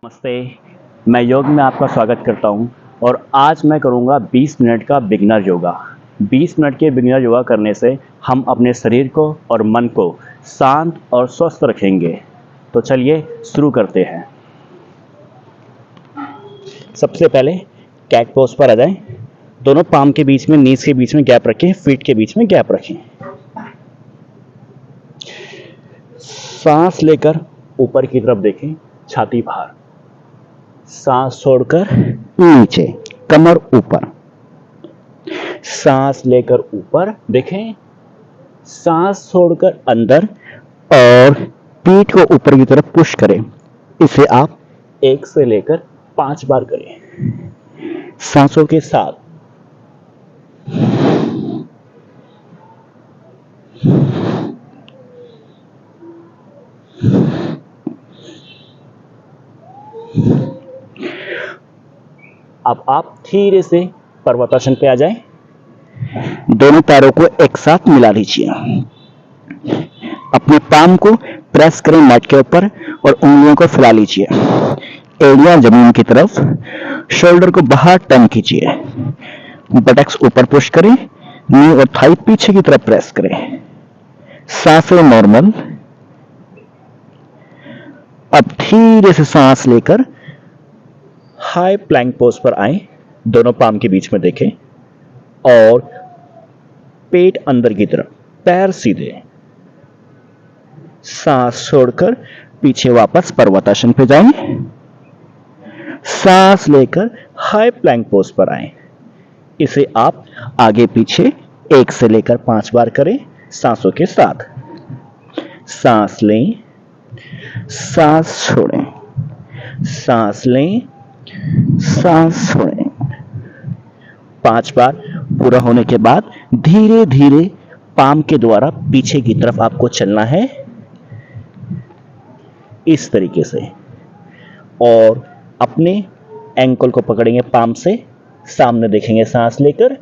नमस्ते। मैं योग में आपका स्वागत करता हूं और आज मैं करूंगा 20 मिनट का बिगिनर योगा। 20 मिनट के बिगिनर योगा करने से हम अपने शरीर को और मन को शांत और स्वस्थ रखेंगे। तो चलिए शुरू करते हैं। सबसे पहले कैट पोज पर आ जाएं। दोनों पाम के बीच में, नीज के बीच में गैप रखें, फीट के बीच में गैप रखें। सांस लेकर ऊपर की तरफ देखें, छाती बाहर। सांस छोड़कर नीचे, कमर ऊपर। सांस लेकर ऊपर देखें, सांस छोड़कर अंदर और पीठ को ऊपर की तरफ पुश करें। इसे आप 1 से लेकर 5 बार करें सांसों के साथ। अब आप धीरे से पर्वतासन पे आ जाएं। दोनों पैरों को एक साथ मिला लीजिए। अपने पाम को प्रेस करें मैट के ऊपर और उंगलियों को फैला लीजिए। एड़ियां जमीन की तरफ, शोल्डर को बाहर टर्न कीजिए। बटक्स ऊपर पुश करें, नी और थाई पीछे की तरफ प्रेस करें। सांसें नॉर्मल। अब धीरे से सांस लेकर हाई प्लैंक पोज पर आए। दोनों पाम के बीच में देखें और पेट अंदर की तरफ, पैर सीधे। सांस छोड़कर पीछे वापस पर्वतासन पे जाएं। सांस लेकर हाई प्लैंक पोज पर आए। इसे आप आगे पीछे 1 से लेकर 5 बार करें सांसों के साथ। सांस लें, सांस छोड़ें, सांस लें, सांस छोड़ें। 5 बार पूरा होने के बाद धीरे धीरे पाम के द्वारा पीछे की तरफ आपको चलना है, इस तरीके से। और अपने एंकल को पकड़ेंगे पाम से, सामने देखेंगे सांस लेकर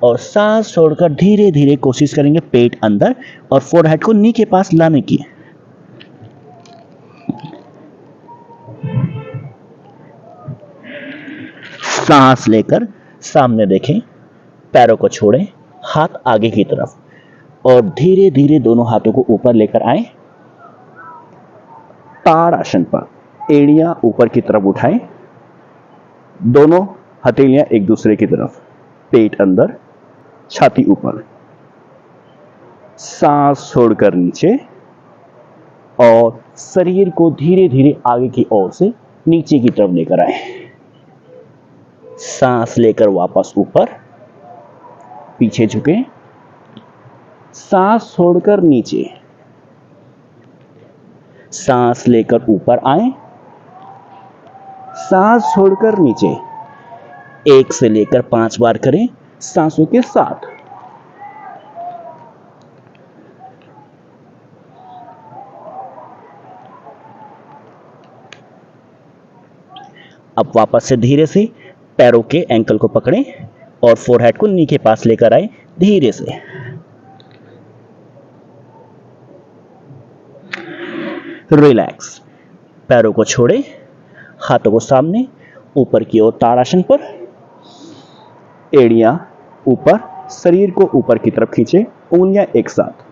और सांस छोड़कर धीरे धीरे कोशिश करेंगे पेट अंदर और फोरहेड को नी के पास लाने की। सांस लेकर सामने देखें, पैरों को छोड़ें, हाथ आगे की तरफ और धीरे धीरे दोनों हाथों को ऊपर लेकर आए। ताड़ासन पर एड़ियां ऊपर की तरफ उठाएं, दोनों हथेलियां एक दूसरे की तरफ, पेट अंदर, छाती ऊपर। सांस छोड़कर नीचे और शरीर को धीरे धीरे आगे की ओर से नीचे की तरफ लेकर आए। सांस लेकर वापस ऊपर, पीछे झुकें। सांस छोड़कर नीचे, सांस लेकर ऊपर आए, सांस छोड़कर नीचे। 1 से लेकर 5 बार करें सांसों के साथ। अब वापस से धीरे से पैरों के एंकल को पकड़ें और फोरहेड को नी के पास लेकर आए धीरे से। रिलैक्स। पैरों को छोड़ें, हाथों को सामने, ऊपर की ओर ताड़ासन पर। एड़ियां ऊपर, शरीर को ऊपर की तरफ खींचे, उंगलियां एक साथ।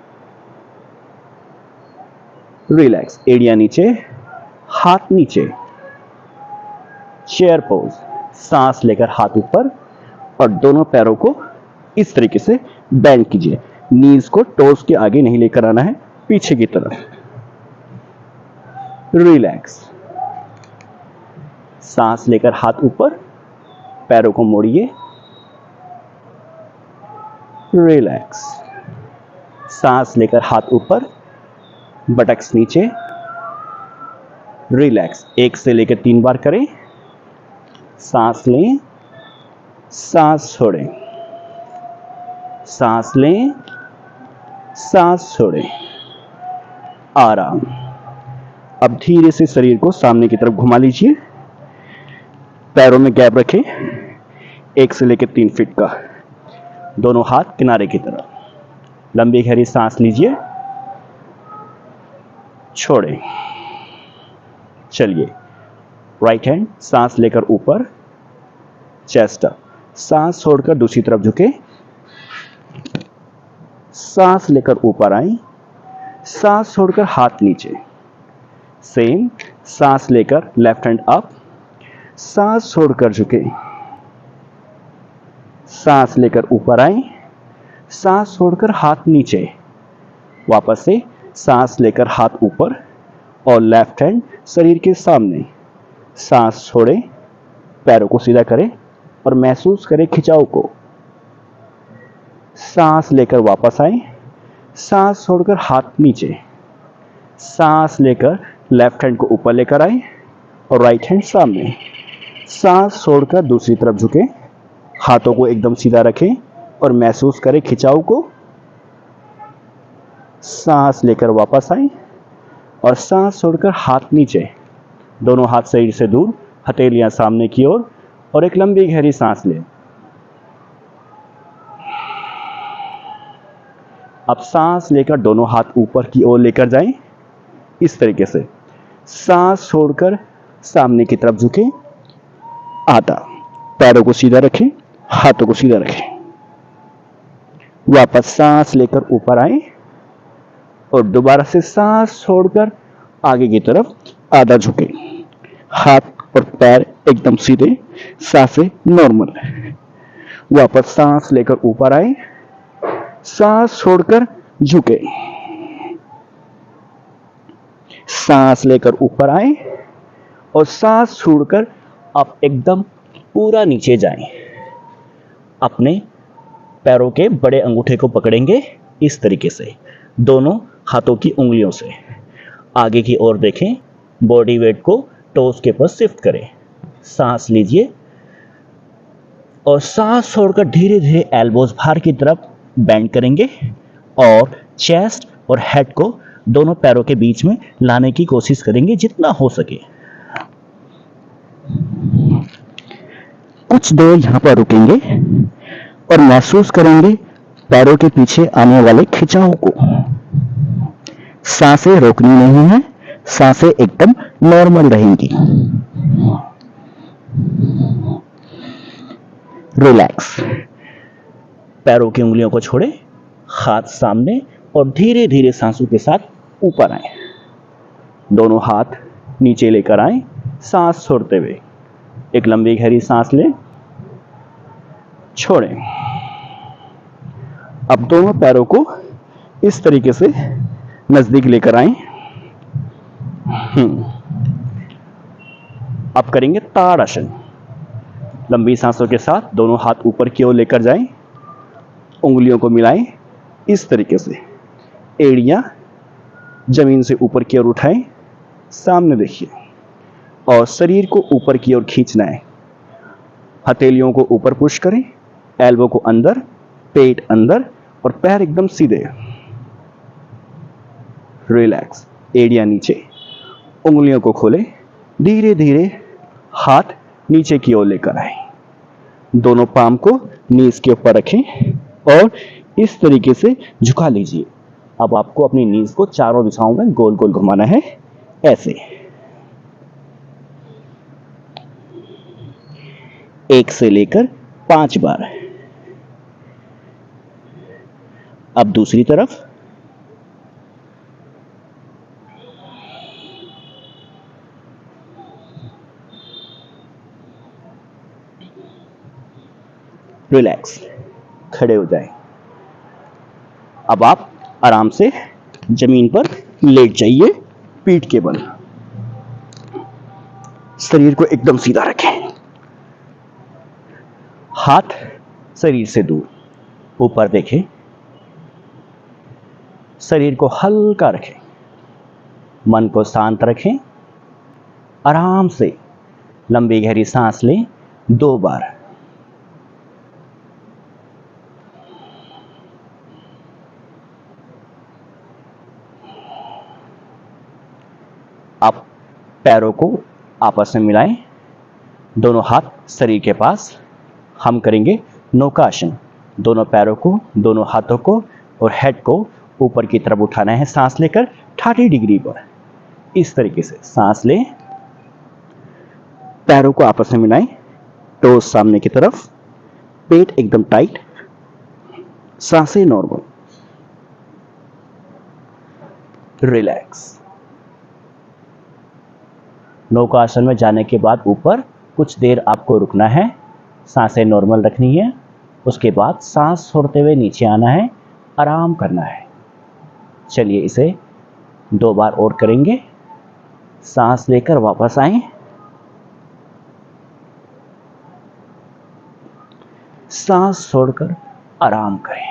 रिलैक्स। एड़ियां नीचे, हाथ नीचे। Chair pose. सांस लेकर हाथ ऊपर और दोनों पैरों को इस तरीके से बेंड कीजिए। नीज को टोस के आगे नहीं लेकर आना है, पीछे की तरफ। रिलैक्स। सांस लेकर हाथ ऊपर, पैरों को मोड़िए। रिलैक्स। सांस लेकर हाथ ऊपर, बटक्स नीचे। रिलैक्स। 1 से लेकर 3 बार करें। सांस लें, सांस छोड़ें, सांस लें, सांस छोड़ें। आराम। अब धीरे से शरीर को सामने की तरफ घुमा लीजिए। पैरों में गैप रखें 1 से लेकर 3 फीट का। दोनों हाथ किनारे की तरफ। लंबी गहरी सांस लीजिए, छोड़ें। चलिए राइट हैंड सांस लेकर ऊपर, चेस्ट अप, सांस छोड़कर दूसरी तरफ झुके, सांस लेकर ऊपर आए, सांस छोड़कर हाथ नीचे, सेम, सांस लेकर लेफ्ट हैंड अप, सांस छोड़कर झुके, सांस लेकर ऊपर आए, सांस छोड़कर हाथ नीचे, वापस से सांस लेकर हाथ ऊपर और लेफ्ट हैंड शरीर के सामने, सांस छोड़े, पैरों को सीधा करें और महसूस करें खिंचाव को, सांस लेकर वापस आए, सांस छोड़कर हाथ नीचे, सांस लेकर लेफ्ट हैंड को ऊपर लेकर आए और राइट हैंड सामने, सांस छोड़कर दूसरी तरफ झुके, हाथों को एकदम सीधा रखें और महसूस करें खिंचाव को, सांस लेकर वापस आए और सांस छोड़कर हाथ नीचे, दोनों हाथ शरीर से दूर, हथेलियां सामने की ओर और एक लंबी गहरी सांस लें। अब सांस लेकर दोनों हाथ ऊपर की ओर लेकर जाएं, इस तरीके से सांस छोड़कर सामने की तरफ झुके, आधा, पैरों को सीधा रखें, हाथों को सीधा रखें, वापस सांस लेकर ऊपर आए और दोबारा से सांस छोड़कर आगे की तरफ आधा झुके, हाथ और पैर एकदम सीधे, सांसें नॉर्मल, वापस सांस लेकर ऊपर आए, सांस छोड़कर झुके, सांस लेकर ऊपर आए और सांस छोड़कर आप एकदम पूरा नीचे जाएं। अपने पैरों के बड़े अंगूठे को पकड़ेंगे इस तरीके से, दोनों हाथों की उंगलियों से आगे की ओर देखें, बॉडी वेट को टोस के ऊपर शिफ्ट करें, सांस लीजिए और सांस छोड़कर धीरे धीरे एल्बोज बाहर की तरफ बेंड करेंगे और चेस्ट और हेड को दोनों पैरों के बीच में लाने की कोशिश करेंगे जितना हो सके। कुछ देर यहां पर रुकेंगे और महसूस करेंगे पैरों के पीछे आने वाले खिंचाव को। सांसें रोकनी नहीं है, सांसें एकदम नॉर्मल रहेंगी। रिलैक्स, पैरों की उंगलियों को छोड़े, हाथ सामने और धीरे धीरे सांसों के साथ ऊपर आए, दोनों हाथ नीचे लेकर आए, सांस छोड़ते हुए एक लंबी गहरी सांस लें, छोड़ें। अब दोनों पैरों को इस तरीके से नजदीक लेकर आए। अब करेंगे ताड़ासन। लंबी सांसों के साथ दोनों हाथ ऊपर की ओर लेकर जाएं, उंगलियों को मिलाएं इस तरीके से, एड़ियां जमीन से ऊपर की ओर उठाएं, सामने देखिए और शरीर को ऊपर की ओर खींचना है। हथेलियों को ऊपर पुश करें, एल्बो को अंदर, पेट अंदर और पैर एकदम सीधे। रिलैक्स, एड़ियां नीचे, उंगलियों को खोलें, धीरे धीरे हाथ नीचे की ओर लेकर आए, दोनों पाम को नीज के ऊपर रखें और इस तरीके से झुका लीजिए। अब आपको अपनी नीज को चारों दिशाओं में गोल गोल घुमाना है, ऐसे 1 से लेकर 5 बार। अब दूसरी तरफ, रिलैक्स, खड़े हो जाएं। अब आप आराम से जमीन पर लेट जाइए, पीठ के बल, शरीर को एकदम सीधा रखें, हाथ शरीर से दूर, ऊपर देखें, शरीर को हल्का रखें, मन को शांत रखें, आराम से लंबी गहरी सांस लें 2 बार। आप पैरों को आपस में मिलाएं, दोनों हाथ शरीर के पास। हम करेंगे नौकासन, दोनों पैरों को, दोनों हाथों को और हेड को ऊपर की तरफ उठाना है सांस लेकर 30 डिग्री पर। इस तरीके से सांस लें पैरों को आपस में मिलाएं, टोज सामने की तरफ, पेट एकदम टाइट, सांसें नॉर्मल, रिलैक्स। नौकासन में जाने के बाद ऊपर कुछ देर आपको रुकना है, सांसें नॉर्मल रखनी है, उसके बाद सांस छोड़ते हुए नीचे आना है, आराम करना है। चलिए इसे 2 बार और करेंगे। सांस लेकर वापस आएं, सांस छोड़कर आराम करें,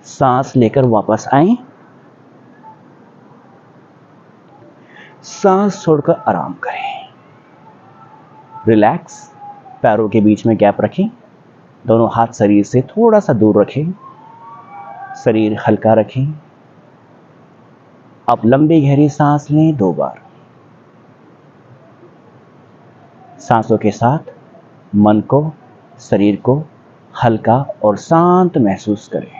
सांस लेकर वापस आएं, सांस छोड़कर आराम करें, रिलैक्स। पैरों के बीच में गैप रखें, दोनों हाथ शरीर से थोड़ा सा दूर रखें, शरीर हल्का रखें। अब लंबी गहरी सांस लें 2 बार। सांसों के साथ मन को, शरीर को हल्का और शांत महसूस करें।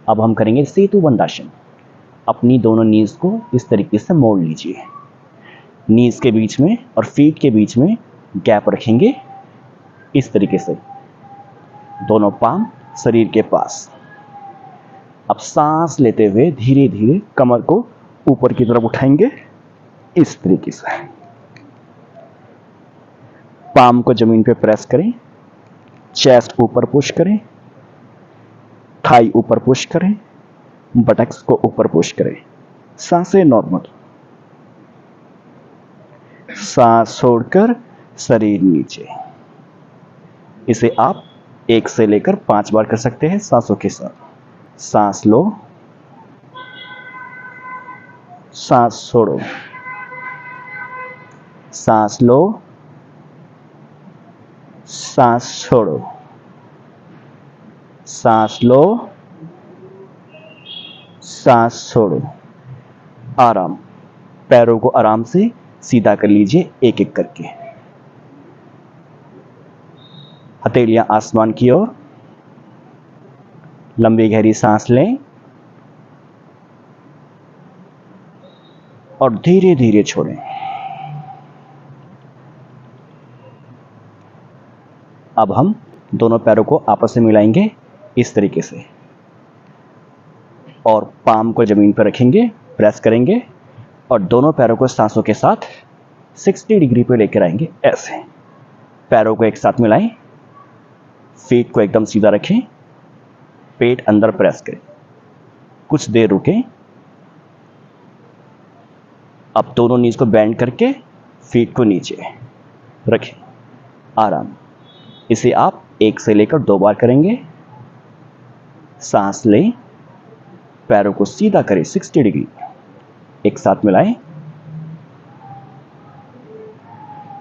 अब हम करेंगे सेतु बंदासन। अपनी दोनों नीज को इस तरीके से मोड़ लीजिए, नीज के बीच में और फीट के बीच में गैप रखेंगे, इस तरीके से दोनों पाम शरीर के पास। अब सांस लेते हुए धीरे धीरे कमर को ऊपर की तरफ उठाएंगे, इस तरीके से। पाम को जमीन पे प्रेस करें, चेस्ट ऊपर पुश करें, थाई ऊपर पुश करें, बटक्स को ऊपर पुश करें, सांसें नॉर्मल। सांस छोड़कर शरीर नीचे। इसे आप 1 से लेकर 5 बार कर सकते हैं सांसों के साथ। सांस लो, सांस छोड़ो, सांस लो, सांस छोड़ो, सांस लो, सांस छोड़ो। आराम। पैरों को आराम से सीधा कर लीजिए, एक एक करके। हथेलियां आसमान की ओर। लंबी गहरी सांस लें और धीरे धीरे छोड़ें। अब हम दोनों पैरों को आपस में मिलाएंगे, इस तरीके से, और पाम को जमीन पर रखेंगे, प्रेस करेंगे और दोनों पैरों को सांसों के साथ 60 डिग्री पे लेकर आएंगे, ऐसे। पैरों को एक साथ मिलाएं, फीट को एकदम सीधा रखें, पेट अंदर प्रेस करें, कुछ देर रुकें। अब दोनों नीज को बेंड करके फीट को नीचे रखें, आराम। इसे आप 1 से लेकर 2 बार करेंगे। सांस लें, पैरों को सीधा करें 60 डिग्री, एक साथ मिलाएं,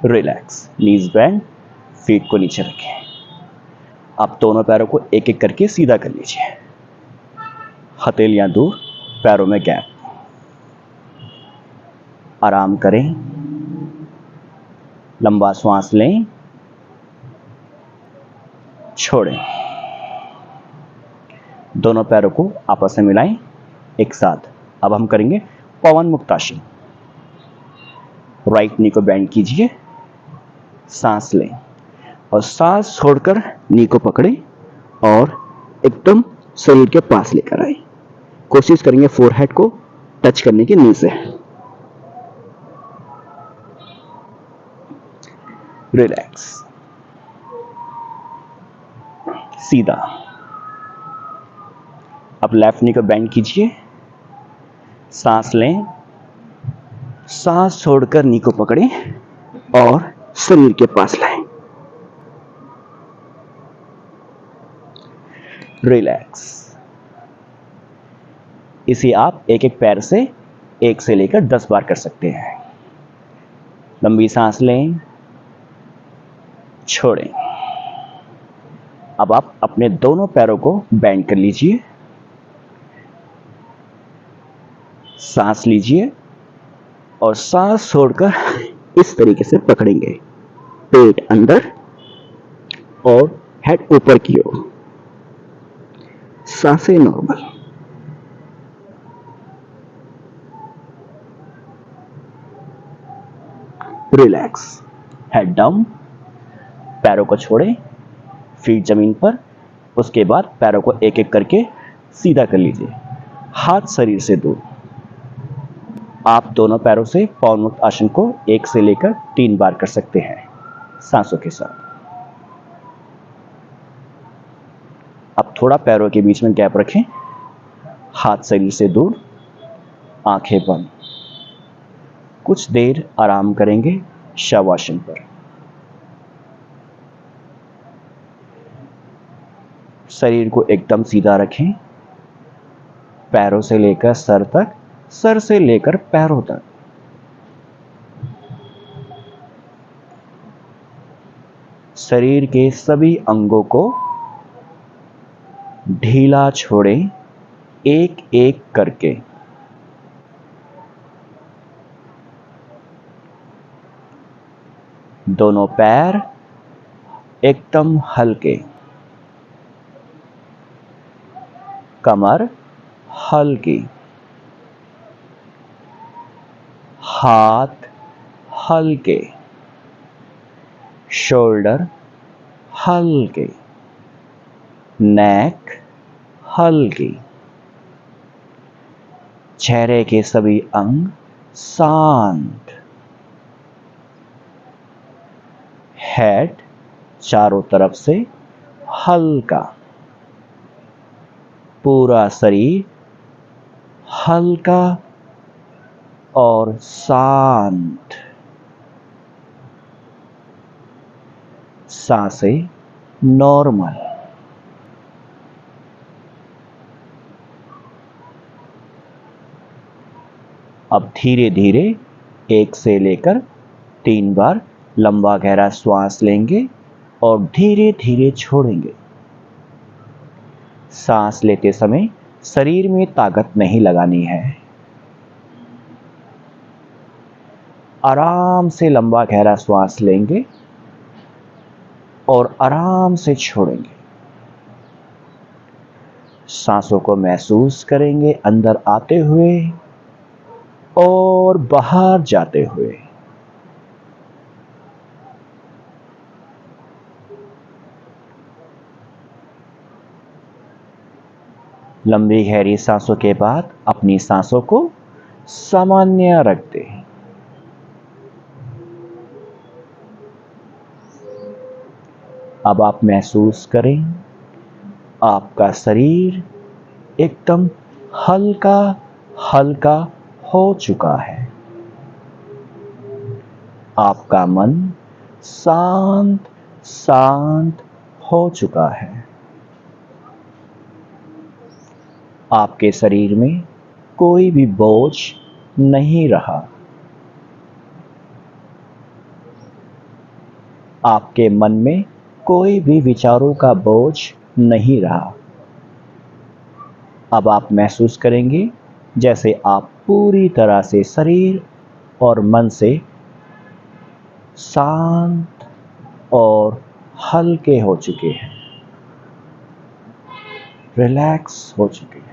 रिलैक्स, नीज बेंड, फीट को नीचे रखें। आप दोनों पैरों को एक एक करके सीधा कर लीजिए, हथेलियां दूर, पैरों में गैप। आराम करें, लंबा श्वास लें, छोड़ें। दोनों पैरों को आपस में मिलाएं, एक साथ। अब हम करेंगे पवन मुक्तासन। राइट नी को बेंड कीजिए, सांस लें और सांस छोड़कर नी को पकड़ें और एकदम शरीर के पास लेकर आए। कोशिश करेंगे फोरहेड को टच करने की नी से। रिलैक्स, सीधा। अब लेफ्ट नी को बेंड कीजिए, सांस लें, सांस छोड़कर नी को पकड़ें और शरीर के पास लाएं। रिलैक्स। इसे आप एक एक पैर से 1 से लेकर 10 बार कर सकते हैं। लंबी सांस लें, छोड़ें। अब आप अपने दोनों पैरों को बेंड कर लीजिए, सांस लीजिए और सांस छोड़कर इस तरीके से पकड़ेंगे, पेट अंदर और हेड ऊपर की ओर, सांसें नॉर्मल। रिलैक्स, हेड डाउन, पैरों को छोड़ें, फीट जमीन पर। उसके बाद पैरों को एक एक करके सीधा कर लीजिए, हाथ शरीर से दूर। आप दोनों पैरों से पवन मुक्त आसन को 1 से लेकर 3 बार कर सकते हैं सांसों के साथ। अब थोड़ा पैरों के बीच में गैप रखें, हाथ शरीर से दूर, आंखें बंद। कुछ देर आराम करेंगे शवासन पर। शरीर को एकदम सीधा रखें, पैरों से लेकर सर तक, सर से लेकर पैरों तक। शरीर के सभी अंगों को ढीला छोड़ें, एक एक करके। दोनों पैर एकदम हल्के, कमर हल्की, हाथ हल्के, शोल्डर हल्के, नेक हल्की। चेहरे के सभी अंग शांत। हेड चारों तरफ से हल्का, पूरा शरीर हल्का और शांत। सांसें नॉर्मल। अब धीरे धीरे 1 से लेकर 3 बार लंबा गहरा श्वास लेंगे और धीरे धीरे छोड़ेंगे। सांस लेते समय शरीर में ताकत नहीं लगानी है। आराम से लंबा गहरा श्वास लेंगे और आराम से छोड़ेंगे। सांसों को महसूस करेंगे अंदर आते हुए और बाहर जाते हुए। लंबी गहरी सांसों के बाद अपनी सांसों को सामान्य रख दें। अब आप महसूस करें आपका शरीर एकदम हल्का हल्का हो चुका है। आपका मन शांत शांत हो चुका है। आपके शरीर में कोई भी बोझ नहीं रहा। आपके मन में कोई भी विचारों का बोझ नहीं रहा। अब आप महसूस करेंगे जैसे आप पूरी तरह से शरीर और मन से शांत और हल्के हो चुके हैं, रिलैक्स हो चुके हैं।